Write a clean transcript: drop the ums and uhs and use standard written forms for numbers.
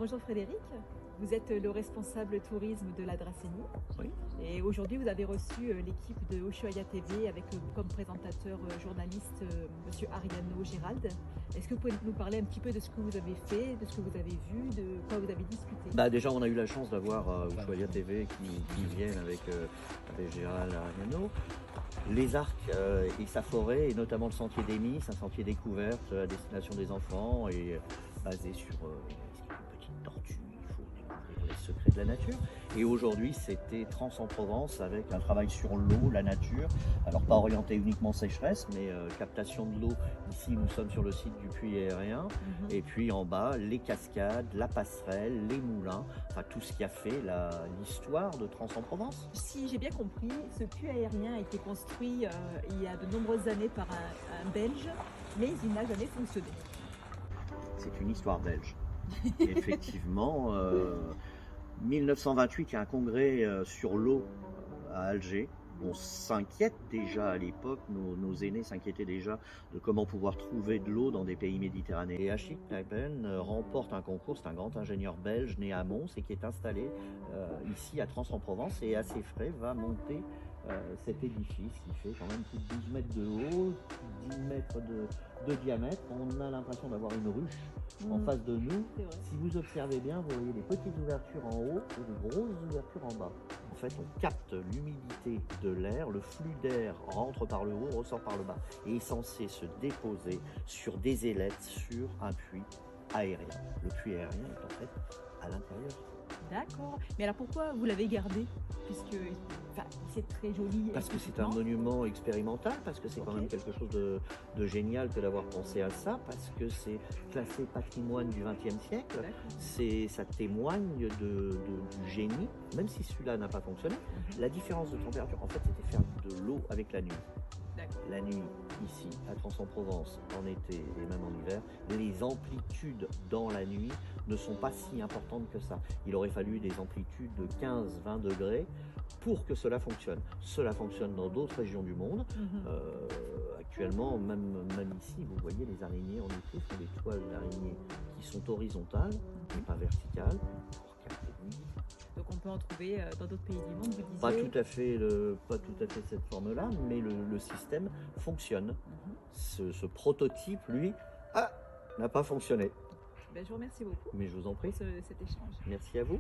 Bonjour Frédéric, vous êtes le responsable tourisme de la Dracénie. Oui. Et aujourd'hui vous avez reçu l'équipe de Ushuaïa TV avec comme présentateur journaliste Monsieur Ariano Gérald. Est-ce que vous pouvez nous parler un petit peu de ce que vous avez fait, de ce que vous avez vu, de quoi vous avez discuté? Déjà on a eu la chance d'avoir Ushuaïa TV qui viennent avec Gérald Ariano. Les arcs et sa forêt, et notamment le sentier d'Émis, un sentier découverte à destination des enfants et basé sur une petite tortue. Il faut découvrir les secrets de la nature. Et aujourd'hui, c'était Trans-en-Provence avec un travail sur l'eau, la nature. Alors pas orienté uniquement sécheresse, mais captation de l'eau. Ici, nous sommes sur le site du puits aérien. Et puis en bas, les cascades, la passerelle, les moulins, enfin tout ce qui a fait l'histoire de Trans-en-Provence. Si j'ai bien compris, ce puits aérien a été construit il y a de nombreuses années par un Belge, mais il n'a jamais fonctionné. C'est une histoire belge. Effectivement, 1928, il y a un congrès sur l'eau à Alger. On s'inquiète déjà à l'époque, nos aînés s'inquiétaient déjà de comment pouvoir trouver de l'eau dans des pays méditerranéens. Et Achik Kneipen remporte un concours, c'est un grand ingénieur belge né à Mons et qui est installé ici à Trans-en-Provence et à ses frais va monter cet édifice qui fait quand même plus de 12 mètres de haut, 10 mètres de diamètre. On a l'impression d'avoir une ruche en face de nous. Si vous observez bien, vous voyez des petites ouvertures en haut et des grosses ouvertures en bas. En fait, on capte l'humidité de l'air, le flux d'air rentre par le haut, ressort par le bas et est censé se déposer sur des ailettes sur un puits aérien. Le puits aérien est en fait à l'intérieur. D'accord. Mais alors pourquoi vous l'avez gardé? Puisque c'est très joli. Parce que c'est un monument expérimental, parce que c'est quand même quelque chose de génial que d'avoir pensé à ça, parce que c'est classé patrimoine du XXe siècle. Ça témoigne du génie, même si celui-là n'a pas fonctionné. La différence de température, en fait, c'était faire de l'eau avec la nuit. La nuit, ici, à Trans-en-Provence, en été et même en hiver, les amplitudes dans la nuit ne sont pas si importantes que ça. Il aurait fallu des amplitudes de 15-20 degrés pour que cela fonctionne. Cela fonctionne dans d'autres régions du monde. Actuellement, même ici, vous voyez les araignées en été font des toiles d'araignées qui sont horizontales et pas verticales pour capter l'humidité. Donc on peut en trouver dans d'autres pays du monde, vous disiez? Pas tout à fait cette forme-là, mais le système fonctionne. Ce prototype, lui, n'a pas fonctionné. Je vous remercie beaucoup. Mais je vous en prie. Pour cet échange. Merci à vous.